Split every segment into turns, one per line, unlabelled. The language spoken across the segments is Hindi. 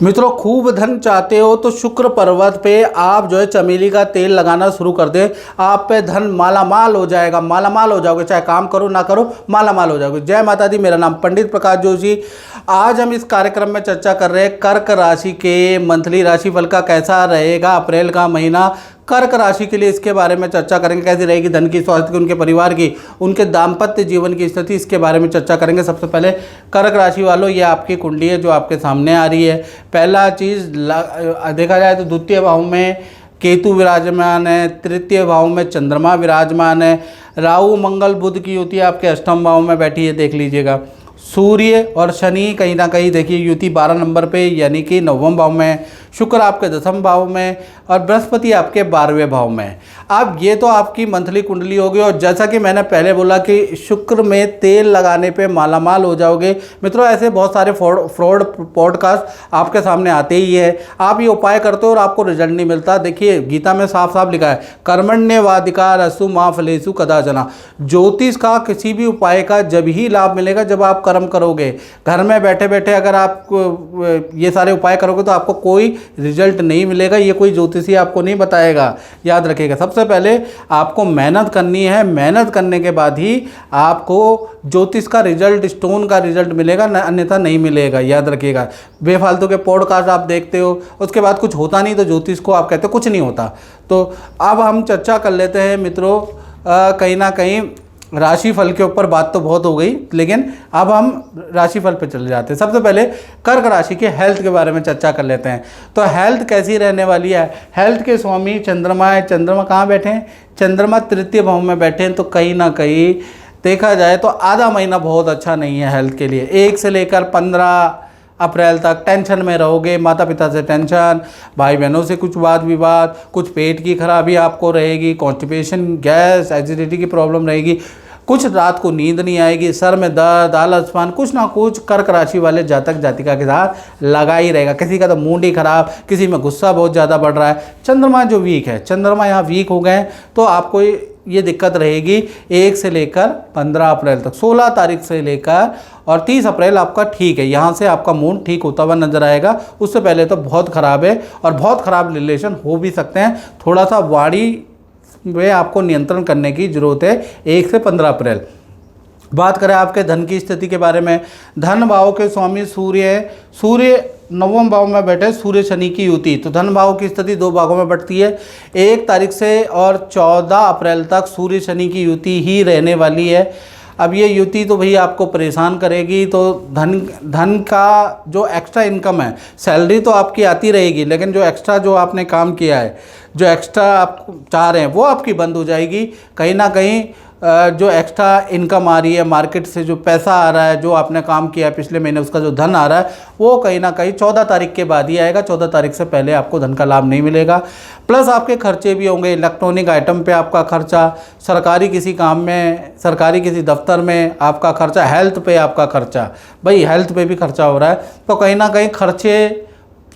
मित्रों, खूब धन चाहते हो तो शुक्र पर्वत पे आप जो है चमेली का तेल लगाना शुरू कर दें। आप पे धन मालामाल हो जाएगा, मालामाल हो जाओगे, चाहे काम करो ना करो मालामाल हो जाओगे। जय माता दी। मेरा नाम पंडित प्रकाश जोशी। आज हम इस कार्यक्रम में चर्चा कर रहे हैं कर्क राशि के मंथली राशिफल का कैसा रहेगा अप्रैल का महीना। कर्क राशि के लिए इसके बारे में चर्चा करेंगे, कैसी रहेगी धन की, स्वास्थ्य की, उनके परिवार की, उनके दाम्पत्य जीवन की स्थिति, इसके बारे में चर्चा करेंगे। सबसे पहले कर्क राशि वालों, ये आपकी कुंडली है जो आपके सामने आ रही है। पहला चीज़ देखा जाए तो द्वितीय भाव में केतु विराजमान है, तृतीय भाव में चंद्रमा विराजमान है, राहु मंगल बुध की युति आपके अष्टम भाव में बैठी है, देख लीजिएगा। सूर्य और शनि कहीं ना कहीं देखिए युति 12 नंबर पे यानी कि 9वें भाव में, शुक्र आपके 10वें भाव में और बृहस्पति आपके 12वें भाव में। अब ये तो आपकी मंथली कुंडली होगी। और जैसा कि मैंने पहले बोला कि शुक्र में तेल लगाने पे मालामाल हो जाओगे। मित्रों, ऐसे बहुत सारे फ्रॉड पॉडकास्ट आपके सामने आते ही है। आप ये उपाय करते हो और आपको रिजल्ट नहीं मिलता। देखिए, गीता में साफ साफ लिखा है, कर्मण्येवाधिकारस्तु मा फलेषु कदाचन। ज्योतिष का किसी भी उपाय का जब ही लाभ मिलेगा जब आप कर्म करोगे। घर में बैठे बैठे अगर आप ये सारे उपाय करोगे तो आपको कोई रिजल्ट नहीं मिलेगा। ये कोई ज्योतिषी आपको नहीं बताएगा, याद रखिएगा। सबसे पहले आपको मेहनत करनी है, मेहनत करने के बाद ही आपको ज्योतिष का रिजल्ट, स्टोन का रिजल्ट मिलेगा, अन्यथा नहीं मिलेगा, याद रखिएगा। बेफालतू के पॉडकास्ट आप देखते हो, उसके बाद कुछ होता नहीं तो ज्योतिष को आप कहते हो कुछ नहीं होता। तो अब हम चर्चा कर लेते हैं मित्रों, कहीं ना कहीं राशिफल के ऊपर बात तो बहुत हो गई, लेकिन अब हम राशिफल पे चले जाते हैं। सबसे पहले कर्क राशि के हेल्थ के बारे में चर्चा कर लेते हैं। तो हेल्थ कैसी रहने वाली है? हेल्थ के स्वामी चंद्रमा है। चंद्रमा कहाँ बैठे हैं? चंद्रमा तृतीय भाव में बैठे हैं। तो कहीं ना कहीं देखा जाए तो आधा महीना बहुत अच्छा नहीं है हेल्थ के लिए। 1 से लेकर 15 अप्रैल तक टेंशन में रहोगे। माता पिता से टेंशन, भाई बहनों से कुछ वाद विवाद, कुछ पेट की खराबी आपको रहेगी, कॉन्स्टिपेशन, गैस, एसिडिटी की प्रॉब्लम रहेगी, कुछ रात को नींद नहीं आएगी, सर में दर्द, आलसपन, कुछ ना कुछ कर्क राशि वाले जातक जातिका के साथ लगा ही रहेगा। किसी का तो मूड ही खराब, किसी में गुस्सा बहुत ज़्यादा बढ़ रहा है। चंद्रमा जो वीक है, चंद्रमा यहाँ वीक हो गए तो आपको ये दिक्कत रहेगी 1 से लेकर 15 अप्रैल तक। 16 तारीख से लेकर और 30 अप्रैल आपका ठीक है, यहाँ से आपका मूड ठीक होता हुआ नजर आएगा। उससे पहले तो बहुत ख़राब है और बहुत ख़राब रिलेशन हो भी सकते हैं। थोड़ा सा वाणी वे आपको नियंत्रण करने की जरूरत है 1 से 15 अप्रैल। बात करें आपके धन की स्थिति के बारे में, धन भाव के स्वामी सूर्य है। सूर्य 9वें भाव में बैठे, सूर्य शनि की युति। तो धन भाव की स्थिति 2 भागों में बढ़ती है। 1 तारीख से और 14 अप्रैल तक सूर्य शनि की युति ही रहने वाली है। अब ये युति तो भई आपको परेशान करेगी। तो धन का जो एक्स्ट्रा इनकम है, सैलरी तो आपकी आती रहेगी, लेकिन जो एक्स्ट्रा जो आपने काम किया है, जो एक्स्ट्रा आप चाह रहे हैं वो आपकी बंद हो जाएगी। कहीं ना कहीं जो एक्स्ट्रा इनकम आ रही है मार्केट से, जो पैसा आ रहा है, जो आपने काम किया है पिछले महीने, उसका जो धन आ रहा है वो कहीं ना कहीं 14 तारीख के बाद ही आएगा। 14 तारीख से पहले आपको धन का लाभ नहीं मिलेगा। प्लस आपके खर्चे भी होंगे, इलेक्ट्रॉनिक आइटम पे आपका खर्चा, सरकारी किसी काम में, सरकारी किसी दफ्तर में आपका खर्चा, हेल्थ पे आपका खर्चा, भाई हेल्थ पे भी खर्चा हो रहा है। तो कहीं ना कहीं खर्चे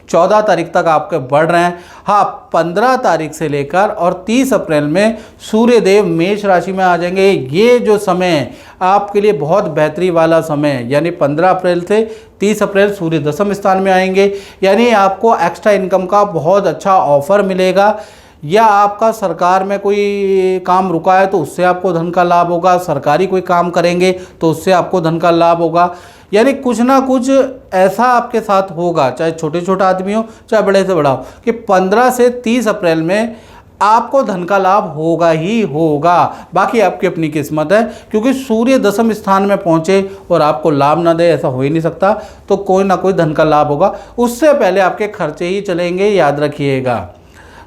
14 तारीख तक आपके बढ़ रहे हैं। हाँ, 15 तारीख से लेकर और 30 अप्रैल में सूर्य देव मेष राशि में आ जाएंगे। ये जो समय है आपके लिए बहुत बेहतरी वाला समय है, यानी 15 अप्रैल से 30 अप्रैल सूर्य 10वें स्थान में आएंगे। यानी आपको एक्स्ट्रा इनकम का बहुत अच्छा ऑफर मिलेगा, या आपका सरकार में कोई काम रुका है तो उससे आपको धन का लाभ होगा, सरकारी कोई काम करेंगे तो उससे आपको धन का लाभ होगा। यानी कुछ ना कुछ ऐसा आपके साथ होगा, चाहे छोटे छोटा आदमी हो चाहे बड़े से बड़ा हो, कि 15 से 30 अप्रैल में आपको धन का लाभ होगा ही होगा। बाकी आपकी अपनी किस्मत है, क्योंकि सूर्य 10वें स्थान में पहुंचे और आपको लाभ ना दे, ऐसा हो ही नहीं सकता। तो कोई ना कोई धन का लाभ होगा, उससे पहले आपके खर्चे ही चलेंगे, याद रखिएगा।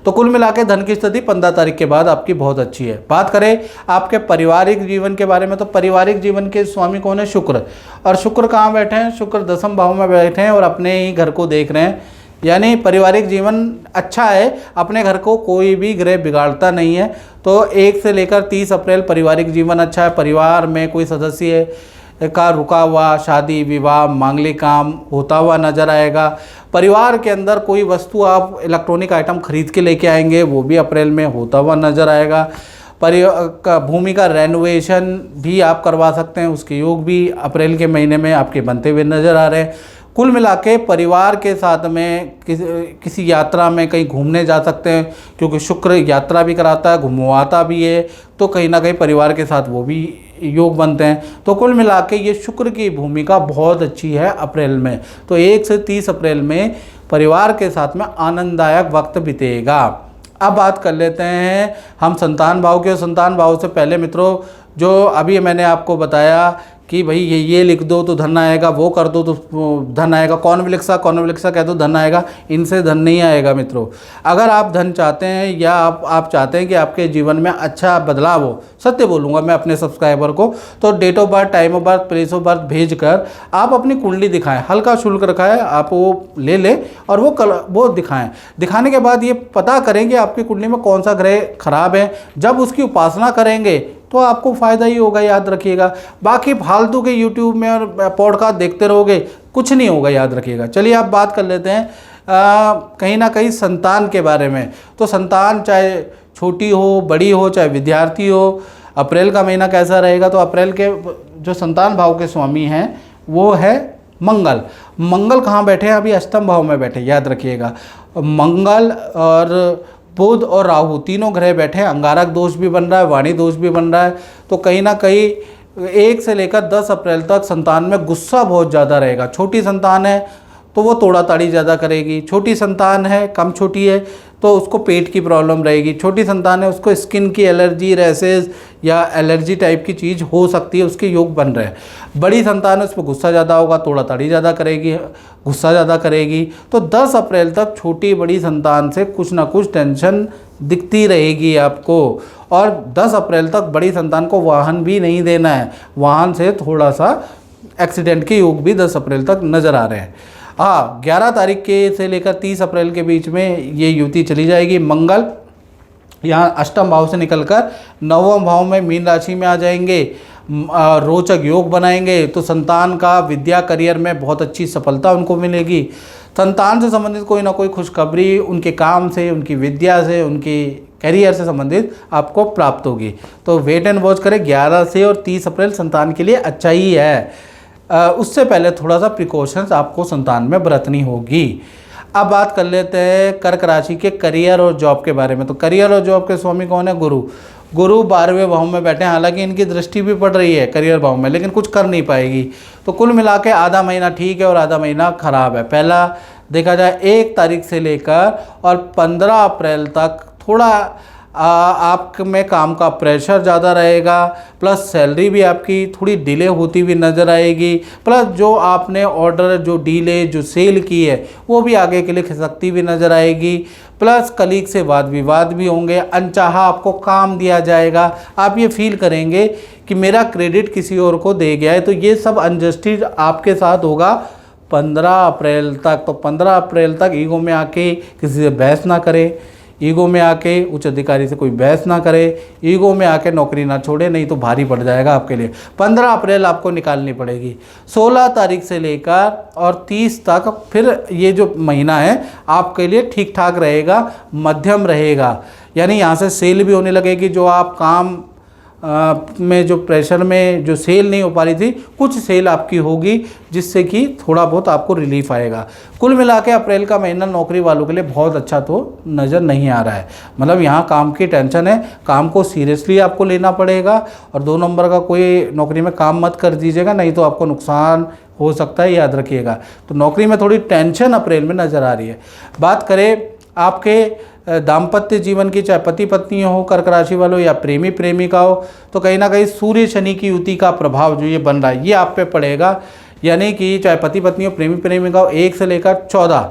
तो कुल मिला के धन की स्थिति 15 तारीख के बाद आपकी बहुत अच्छी है। बात करें आपके पारिवारिक जीवन के बारे में, तो पारिवारिक जीवन के स्वामी कौन है? शुक्र। और शुक्र कहाँ बैठे हैं? शुक्र 10वें भाव में बैठे हैं और अपने ही घर को देख रहे हैं। यानी पारिवारिक जीवन अच्छा है, अपने घर को कोई भी ग्रह बिगाड़ता नहीं है। तो 1 से लेकर 30 अप्रैल पारिवारिक जीवन अच्छा है। परिवार में कोई सदस्य का रुका हुआ शादी विवाह मांगलिक काम होता हुआ नजर आएगा। परिवार के अंदर कोई वस्तु आप इलेक्ट्रॉनिक आइटम खरीद के लेके आएंगे, वो भी अप्रैल में होता हुआ नजर आएगा। भूमि का रेनोवेशन भी आप करवा सकते हैं, उसके योग भी अप्रैल के महीने में आपके बनते हुए नजर आ रहे हैं। कुल मिला के परिवार के साथ में किसी यात्रा में कहीं घूमने जा सकते हैं, क्योंकि शुक्र यात्रा भी कराता है, घुमवाता भी है, तो कहीं ना कहीं परिवार के साथ वो भी योग बनते हैं। तो कुल मिला के ये शुक्र की भूमिका बहुत अच्छी है अप्रैल में। तो 1 से 30 अप्रैल में परिवार के साथ में आनंददायक वक्त बीतेगा। अब बात कर लेते हैं हम संतान भाव के। संतान भाव से पहले मित्रों, जो अभी मैंने आपको बताया कि भाई ये लिख दो तो धन आएगा, वो कर दो तो धन आएगा, कॉन्विलिक्सा कह दो धन आएगा, इनसे धन नहीं आएगा मित्रों। अगर आप धन चाहते हैं या आप चाहते हैं कि आपके जीवन में अच्छा बदलाव हो, सत्य बोलूँगा मैं अपने सब्सक्राइबर को, तो date of birth, time of birth, place of birth भेज कर आप अपनी कुंडली दिखाएं। हल्का शुल्क रखा है, आप वो ले लें और वो दिखाएं। दिखाने के बाद ये पता करें कि आपकी कुंडली में कौन सा ग्रह खराब है। जब उसकी उपासना करेंगे तो आपको फ़ायदा ही होगा, याद रखिएगा। बाकी फालतू के यूट्यूब में और पॉडकास्ट देखते रहोगे, कुछ नहीं होगा, याद रखिएगा। चलिए आप बात कर लेते हैं कहीं ना कहीं संतान के बारे में। तो संतान चाहे छोटी हो, बड़ी हो, चाहे विद्यार्थी हो, अप्रैल का महीना कैसा रहेगा? तो अप्रैल के जो संतान भाव के स्वामी हैं वो है मंगल। मंगल कहाँ बैठे हैं? अभी अष्टम भाव में बैठे, याद रखिएगा। मंगल और बुध और राहु तीनों ग्रह बैठे हैं। अंगारक दोष भी बन रहा है, वाणी दोष भी बन रहा है। तो कहीं ना कहीं 1 से लेकर 10 अप्रैल तक संतान में गुस्सा बहुत ज़्यादा रहेगा। छोटी संतान है तो वो तोड़ा ताड़ी ज़्यादा करेगी। छोटी संतान है, कम छोटी है, तो उसको पेट की प्रॉब्लम रहेगी। छोटी संतान है, उसको स्किन की एलर्जी, रैसेस या एलर्जी टाइप की चीज़ हो सकती है, उसके योग बन रहे हैं। बड़ी संतान है, उस पर गुस्सा ज़्यादा होगा, तोड़ा ताड़ी ज़्यादा करेगी, गुस्सा ज़्यादा करेगी। तो 10 अप्रैल तक छोटी बड़ी संतान से कुछ ना कुछ टेंशन दिखती रहेगी आपको। और 10 अप्रैल तक बड़ी संतान को वाहन भी नहीं देना है। वाहन से थोड़ा सा एक्सीडेंट के योग भी 10 अप्रैल तक नज़र आ रहे हैं। हाँ, 11 तारीख के से लेकर 30 अप्रैल के बीच में ये युति चली जाएगी। मंगल यहाँ अष्टम भाव से निकलकर 9वें भाव में मीन राशि में आ जाएंगे, रोचक योग बनाएंगे। तो संतान का विद्या करियर में बहुत अच्छी सफलता उनको मिलेगी। संतान से संबंधित कोई ना कोई खुशखबरी उनके काम से, उनकी विद्या से, उनकी करियर से संबंधित आपको प्राप्त होगी। तो वेट एंड वॉच करें। 11 से और 30 अप्रैल संतान के लिए अच्छा ही है। उससे पहले थोड़ा सा प्रिकॉशंस आपको संतान में बरतनी होगी। अब बात कर लेते हैं कर्क राशि के करियर और जॉब के बारे में। तो करियर और जॉब के स्वामी कौन है? गुरु। गुरु 12वें भाव में बैठे हैं। हालांकि इनकी दृष्टि भी पड़ रही है करियर भाव में, लेकिन कुछ कर नहीं पाएगी। तो कुल मिला के आधा महीना ठीक है और आधा महीना खराब है। पहला देखा जाए 1 तारीख से लेकर और 15 अप्रैल तक थोड़ा आप में काम का प्रेशर ज़्यादा रहेगा, प्लस सैलरी भी आपकी थोड़ी डिले होती हुई नज़र आएगी, प्लस जो आपने ऑर्डर, जो डीले, जो सेल की है वो भी आगे के लिए खिसकती हुई नज़र आएगी। प्लस कलीग से वाद विवाद भी होंगे। अनचाहा आपको काम दिया जाएगा, आप ये फील करेंगे कि मेरा क्रेडिट किसी और को दे गया है। तो ये सब अनजस्टिस आपके साथ होगा 15 अप्रैल तक। तो 15 अप्रैल तक ईगो में आके किसी से बहस ना करें, ईगो में आके उच्च अधिकारी से कोई बहस ना करे, ईगो में आके नौकरी ना छोड़े, नहीं तो भारी पड़ जाएगा आपके लिए। 15 अप्रैल आपको निकालनी पड़ेगी। 16 तारीख से लेकर और 30 तक फिर ये जो महीना है आपके लिए ठीक ठाक रहेगा, मध्यम रहेगा। यानी यहाँ से सेल भी होने लगेगी। जो आप काम में जो प्रेशर में जो सेल नहीं हो पा रही थी, कुछ सेल आपकी होगी, जिससे कि थोड़ा बहुत आपको रिलीफ आएगा। कुल मिला के अप्रैल का महीना नौकरी वालों के लिए बहुत अच्छा तो नज़र नहीं आ रहा है। मतलब यहाँ काम की टेंशन है, काम को सीरियसली आपको लेना पड़ेगा। और 2 नंबर का कोई नौकरी में काम मत कर दीजिएगा, नहीं तो आपको नुकसान हो सकता है, याद रखिएगा। तो नौकरी में थोड़ी टेंशन अप्रैल में नज़र आ रही है। बात करें आपके दाम्पत्य जीवन की, चाहे पति पत्नी हो कर्क राशि वालों या प्रेमी प्रेमिका हो, तो कहीं ना कहीं सूर्य शनि की युति का प्रभाव जो ये बन रहा है ये आप पे पड़ेगा। यानी कि चाहे पति पत्नी हो, प्रेमी प्रेमिका हो, 1 से लेकर 14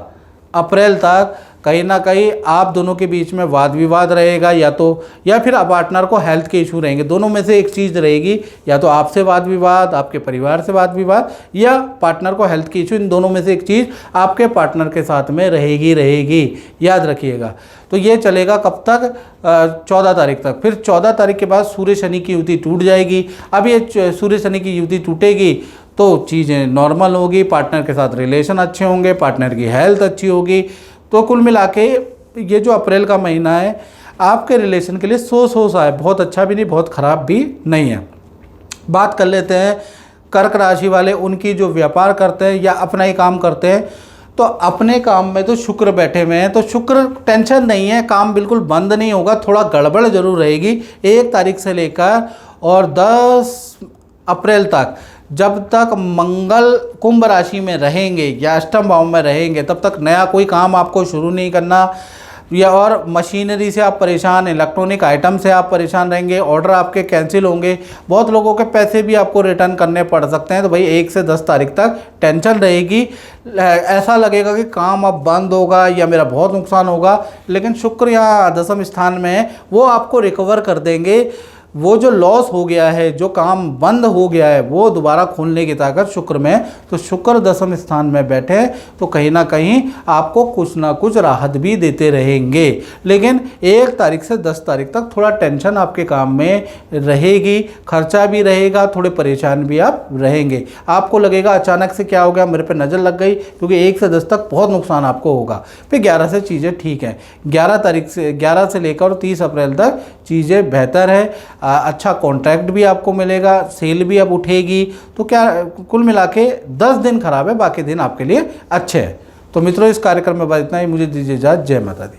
अप्रैल तक कहीं ना कहीं आप दोनों के बीच में वाद विवाद रहेगा, या फिर पार्टनर को हेल्थ के इशू रहेंगे। दोनों में से एक चीज़ रहेगी, या तो आपसे वाद विवाद, आपके परिवार से वाद विवाद, या पार्टनर को हेल्थ की इशू। इन दोनों में से एक चीज़ आपके पार्टनर के साथ में रहेगी, याद रखिएगा। तो ये चलेगा कब तक? 14 तारीख तक। फिर 14 तारीख के बाद सूर्य शनि की युति टूट जाएगी। अब ये सूर्य शनि की युति टूटेगी तो चीज़ें नॉर्मल होगी, पार्टनर के साथ रिलेशन अच्छे होंगे, पार्टनर की हेल्थ अच्छी होगी। तो कुल मिला के ये जो अप्रैल का महीना है आपके रिलेशन के लिए सो सा है। बहुत अच्छा भी नहीं, बहुत ख़राब भी नहीं है। बात कर लेते हैं कर्क राशि वाले, उनकी जो व्यापार करते हैं या अपना ही काम करते हैं, तो अपने काम में तो शुक्र बैठे हुए हैं, तो शुक्र टेंशन नहीं है, काम बिल्कुल बंद नहीं होगा, थोड़ा गड़बड़ जरूर रहेगी 1 तारीख से लेकर और 10 अप्रैल तक। जब तक मंगल कुंभ राशि में रहेंगे या अष्टम भाव में रहेंगे तब तक नया कोई काम आपको शुरू नहीं करना, या और मशीनरी से आप परेशान, इलेक्ट्रॉनिक आइटम से आप परेशान रहेंगे, ऑर्डर आपके कैंसिल होंगे, बहुत लोगों के पैसे भी आपको रिटर्न करने पड़ सकते हैं। तो भाई 1 से 10 तारीख तक टेंशन रहेगी, ऐसा लगेगा कि काम अब बंद होगा या मेरा बहुत नुकसान होगा, लेकिन शुक्र यहाँ 10वें स्थान में है, वो आपको रिकवर कर देंगे। वो जो लॉस हो गया है, जो काम बंद हो गया है, वो दोबारा खोलने की ताकत शुक्र में। तो शुक्र 10वें स्थान में बैठे तो कहीं ना कहीं आपको कुछ ना कुछ राहत भी देते रहेंगे, लेकिन 1 तारीख से 10 तारीख तक थोड़ा टेंशन आपके काम में रहेगी, खर्चा भी रहेगा, थोड़े परेशान भी आप रहेंगे। आपको लगेगा अचानक से क्या हो गया, मेरे पे नज़र लग गई, क्योंकि 1 से 10 तक बहुत नुकसान आपको होगा। फिर 11 से चीज़ें ठीक हैं, 11 से लेकर 30 अप्रैल तक चीज़ें बेहतर है। अच्छा कॉन्ट्रैक्ट भी आपको मिलेगा, सेल भी अब उठेगी, तो क्या कुल मिला के 10 दिन खराब है, बाकी दिन आपके लिए अच्छे हैं। तो मित्रों, इस कार्यक्रम में बस इतना ही। मुझे दीजिए इजाज़त। जय माता दी।